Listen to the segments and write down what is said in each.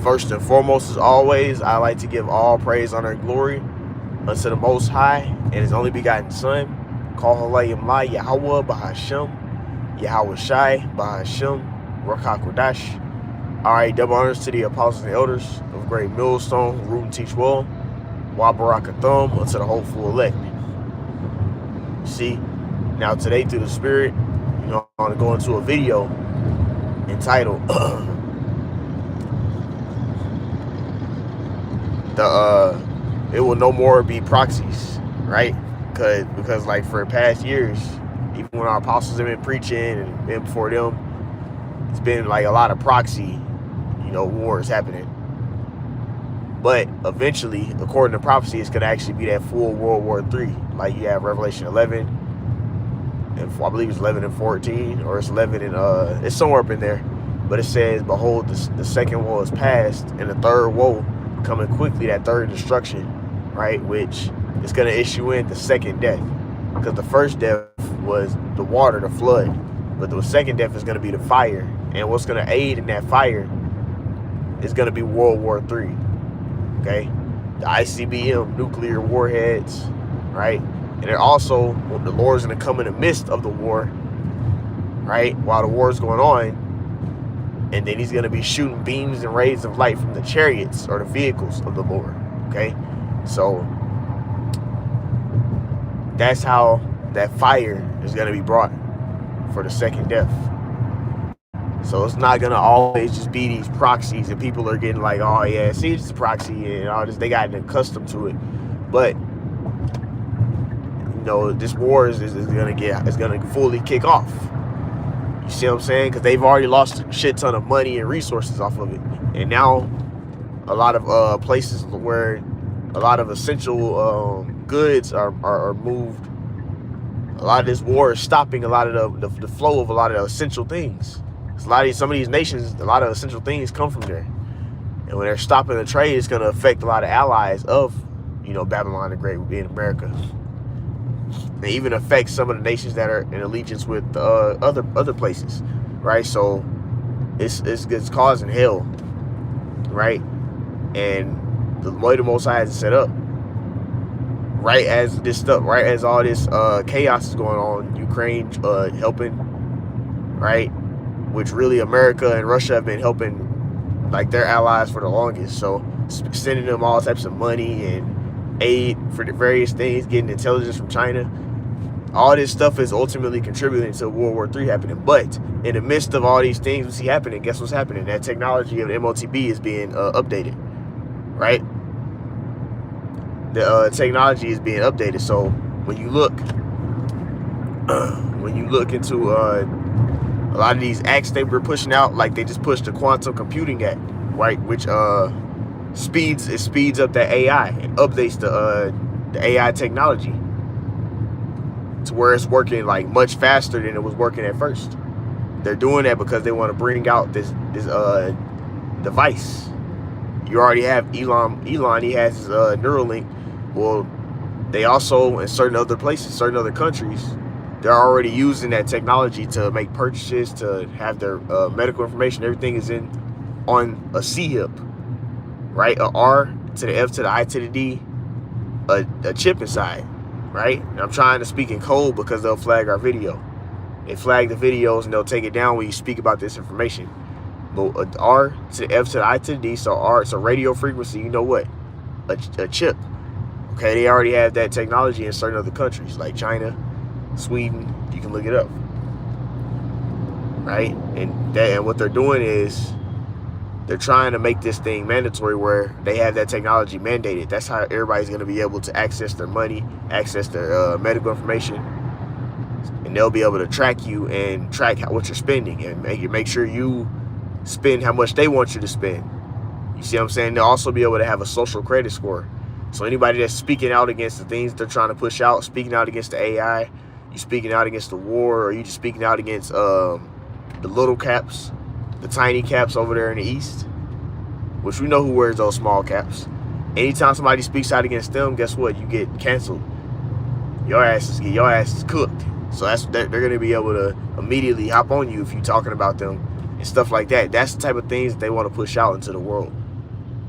First and foremost, as always, I like to give all praise, honor, and glory unto the Most High and His only begotten Son, call Halayim La Yahweh Bahashem, Yahweh Shai Bahashem, Rakak Kodash. All right, double honors to the apostles and elders of Great Millstone, who root and teach well. Wa Barakathum unto the hopeful elect. See, now today through the Spirit, I want to go into a video entitled it will no more be proxies, right? Because like for past years, even when our apostles have been preaching and before them, it's been like a lot of proxy, wars happening. But eventually, according to prophecy, it's going to actually be that full World War III. Like you have Revelation 11, and I believe it's 11 and 14, or it's 11 and it's somewhere up in there. But it says, behold, the second woe is past, and the third woe coming quickly, that third destruction, right? Which is going to issue in the second death. Because the first death was the water, the flood. But the second death is going to be the fire. And what's going to aid in that fire is going to be World War III. Okay? The ICBM, nuclear warheads, right? And then also, the Lord's going to come in the midst of the war, right? While the war is going on. And then he's going to be shooting beams and rays of light from the chariots or the vehicles of the Lord. Okay? So, that's how that fire is going to be brought for the second death. So, it's not going to always just be these proxies and people are getting like, oh, yeah, see, it's a proxy and all this. They got accustomed to it. But, this war is going to fully kick off. You see what I'm saying? Because they've already lost a shit ton of money and resources off of it. And now a lot of places where a lot of essential goods are moved, a lot of this war is stopping a lot of the flow of a lot of the essential things. Some of these nations, a lot of essential things come from there. And when they're stopping the trade, it's going to affect a lot of allies of, Babylon the Great being America. And even affect some of the nations that are in allegiance with other places, right? So it's causing hell, right? And the way the Most High has it set up, right as all this chaos is going on, Ukraine helping, right? Which really America and Russia have been helping, like their allies for the longest. So sending them all types of money and aid for the various things, getting intelligence from China. All this stuff is ultimately contributing to World War III happening. But in the midst of all these things we see happening, guess what's happening? That technology of the MOTB is being updated, right? The technology is being updated. So when you look into a lot of acts they were pushing out, like they just pushed the Quantum Computing Act, right? Which speeds up the AI and updates the AI technology to where it's working like much faster than it was working at first. They're doing that because they want to bring out this device. You already have Elon. He has his Neuralink. Well, they also in certain other places, certain other countries, they're already using that technology to make purchases, to have their medical information. Everything is on a C chip, right? A R to the F to the I to the D, a chip inside. Right? And I'm trying to speak in code because they'll flag our video. They flag the videos and they'll take it down when you speak about this information. But R to the F to the I to the D, so R, so radio frequency, you know what? A chip. Okay, they already have that technology in certain other countries like China, Sweden. You can look it up. Right? And what they're doing is they're trying to make this thing mandatory where they have that technology mandated. That's how everybody's going to be able to access their money, access their medical information, and they'll be able to track you and track what you're spending and make sure you spend how much they want you to spend. You see what I'm saying? They'll also be able to have a social credit score. So anybody that's speaking out against the things they're trying to push out, speaking out against the AI, you speaking out against the war, or you just speaking out against the little caps, the tiny caps over there in the East, which we know who wears those small caps. Anytime somebody speaks out against them, guess what? You get canceled. Your ass is cooked. So they're going to be able to immediately hop on you if you're talking about them and stuff like that. That's the type of things that they want to push out into the world.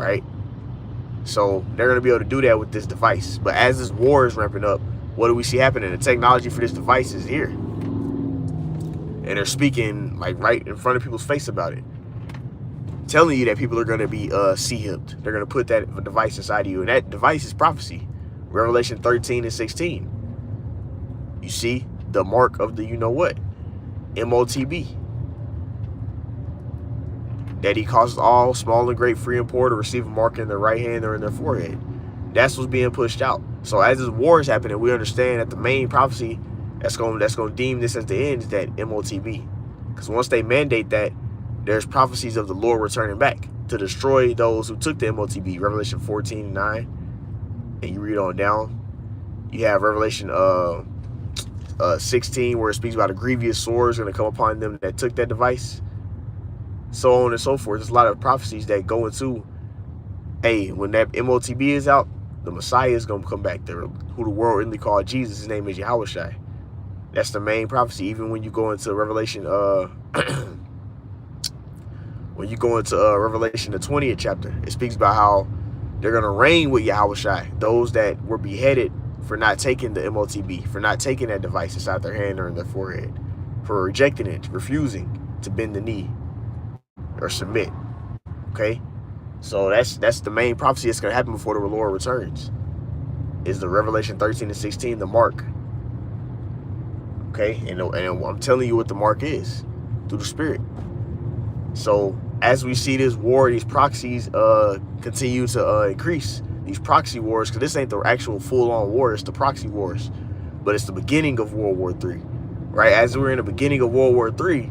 right? So they're going to be able to do that with this device. But as this war is ramping up, what do we see happening? The technology for this device is here. And they're speaking like right in front of people's face about it. Telling you that people are going to be sea-hipped. They're going to put that device inside of you. And that device is prophecy. Revelation 13 and 16. You see the mark of the you-know-what. MOTB. That he causes all, small and great, free and poor, to receive a mark in their right hand or in their forehead. That's what's being pushed out. So as this war is happening, we understand that the main prophecy that's going to deem this as the end is that MOTB. Because once they mandate that, there's prophecies of the Lord returning back to destroy those who took the MOTB. Revelation 14 and 9. And you read on down. You have Revelation 16, where it speaks about a grievous sword is going to come upon them that took that device. So on and so forth. There's a lot of prophecies that go into, hey, when that MOTB is out, the Messiah is going to come back there, who the world really called Jesus. His name is Yahushua. That's the main prophecy. Even when you go into Revelation, when you go into Revelation, the 20th chapter, it speaks about how they're going to reign with Yahushua, those that were beheaded for not taking the MOTB, for not taking that device inside their hand or in their forehead, for rejecting it, refusing to bend the knee or submit. Okay, so that's the main prophecy that's going to happen before the Lord returns, is the Revelation 13 and 16, the mark. Okay, and I'm telling you what the mark is through the Spirit. So as we see this war, these proxies continue to increase, these proxy wars, because this ain't the actual full-on war, it's the proxy wars, but it's the beginning of World War III, right? As we're in the beginning of World War III,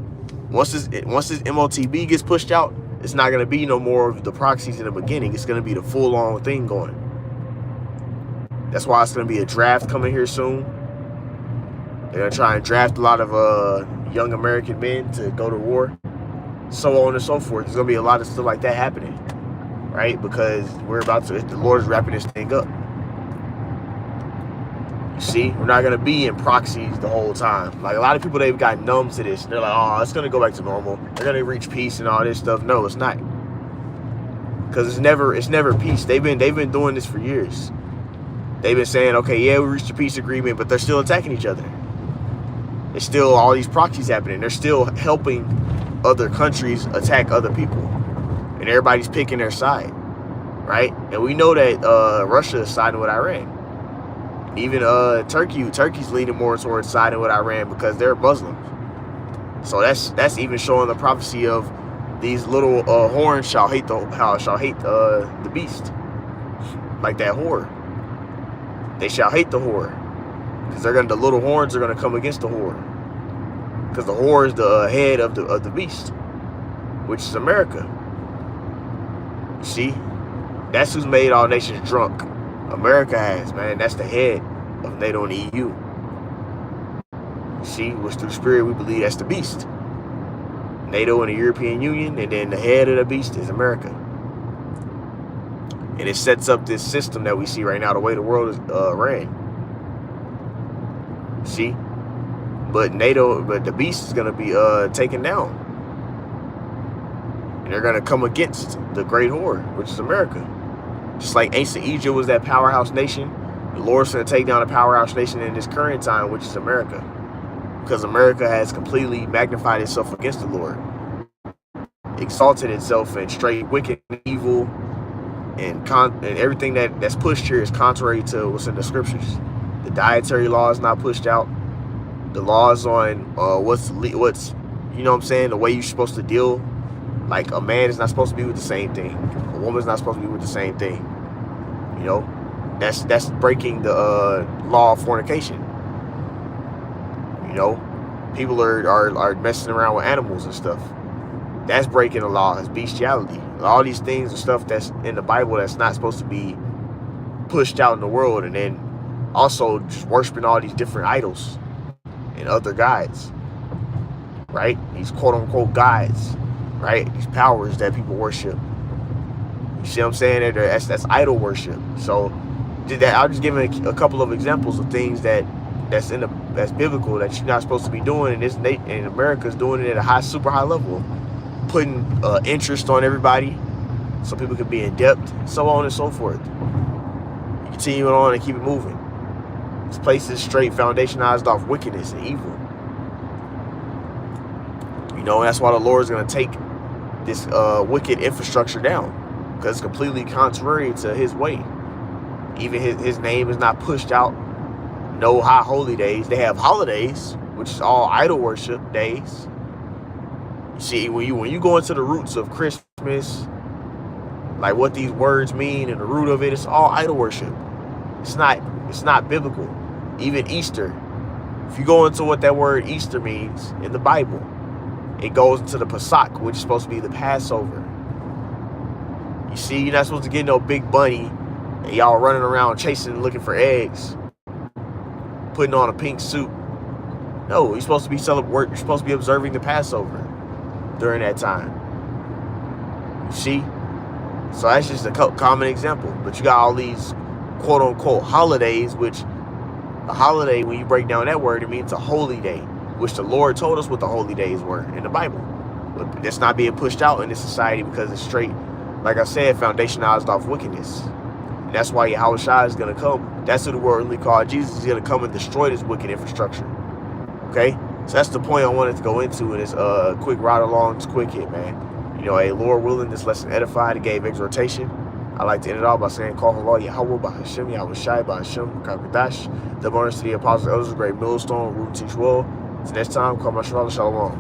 once this MOTB gets pushed out, it's not going to be no more of the proxies in the beginning. It's going to be the full-on thing going. That's why it's going to be a draft coming here soon. They're going to try and draft a lot of young American men to go to war, so on and so forth. There's going to be a lot of stuff like that happening, right? Because the Lord is wrapping this thing up. You see, we're not going to be in proxies the whole time. Like, a lot of people, they've got numb to this. They're like, oh, it's going to go back to normal. They're going to reach peace and all this stuff. No, it's not. Because it's never peace. They've been doing this for years. They've been saying, okay, yeah, we reached a peace agreement, but they're still attacking each other. There's still all these proxies happening. They're still helping other countries attack other people. And everybody's picking their side, right? And we know that Russia is siding with Iran. Even Turkey's leaning more towards siding with Iran because they're Muslims. So that's even showing the prophecy of these little horns shall hate the beast, like that whore. They shall hate the whore, because the little horns are gonna come against the whore, because the whore is the head of the beast, which is America. You see, that's who's made all nations drunk. America has, man. That's the head of NATO and the EU. You see, which through the Spirit we believe that's the beast. NATO and the European Union, and then the head of the beast is America. And it sets up this system that we see right now, the way the world is ran. See? But the beast is going to be taken down. And they're going to come against the great whore, which is America. Just like ancient Egypt was that powerhouse nation, the Lord's going to take down a powerhouse nation in this current time, which is America. Because America has completely magnified itself against the Lord. Exalted itself in straight wicked and evil, and everything that's pushed here is contrary to what's in the scriptures. The dietary law is not pushed out. The laws on what's you know what I'm saying, the way you're supposed to deal. Like, a man is not supposed to be with the same thing. A woman's not supposed to be with the same thing. You know, that's breaking the law of fornication. You know, people are messing around with animals and stuff. That's breaking the law. It's bestiality. All these things and stuff that's in the Bible that's not supposed to be pushed out in the world. And then also just worshiping all these different idols and other gods, right? These quote-unquote gods, right? These powers that people worship. You see what I'm saying? That's idol worship. So I'll just give a couple of examples of things that's biblical that you're not supposed to be doing, and America's doing it at a super high level, putting interest on everybody, so people can be in debt, so on and so forth. You continue it on and keep it moving. This place is straight foundationized off wickedness and evil. You know, that's why the Lord is going to take this wicked infrastructure down, because it's completely contrary to his way. Even his name is not pushed out. No high holy days. They have holidays, which is all idol worship days. You see, when you go into the roots of Christmas, like what these words mean and the root of it, it's all idol worship. It's not biblical. Even Easter, if you go into what that word Easter means in the Bible, it goes into the Pesach, which is supposed to be the Passover. You see, you're not supposed to get no big bunny and y'all running around chasing, looking for eggs, putting on a pink suit. No, you're supposed to be you're supposed to be observing the Passover during that time. You see? So that's just a common example. But you got all these quote unquote holidays, which a holiday, when you break down that word, it means a holy day, which the Lord told us what the holy days were in the Bible. But that's not being pushed out in this society because it's straight, like I said, foundationized off wickedness. And that's why Yahushua is going to come. That's who the world really called Jesus. He's going to come and destroy this wicked infrastructure. Okay? So that's the point I wanted to go into in this quick ride along, this quick hit, man. You know, hey, Lord willing, this lesson edified and gave exhortation. I like to end it all by saying, Call Allah Yahweh Bahashem, Yahushai Bahashem, Kakadash, the bonus to the apostles, elders, great millstone, root and teach well. Until next time, Shalom.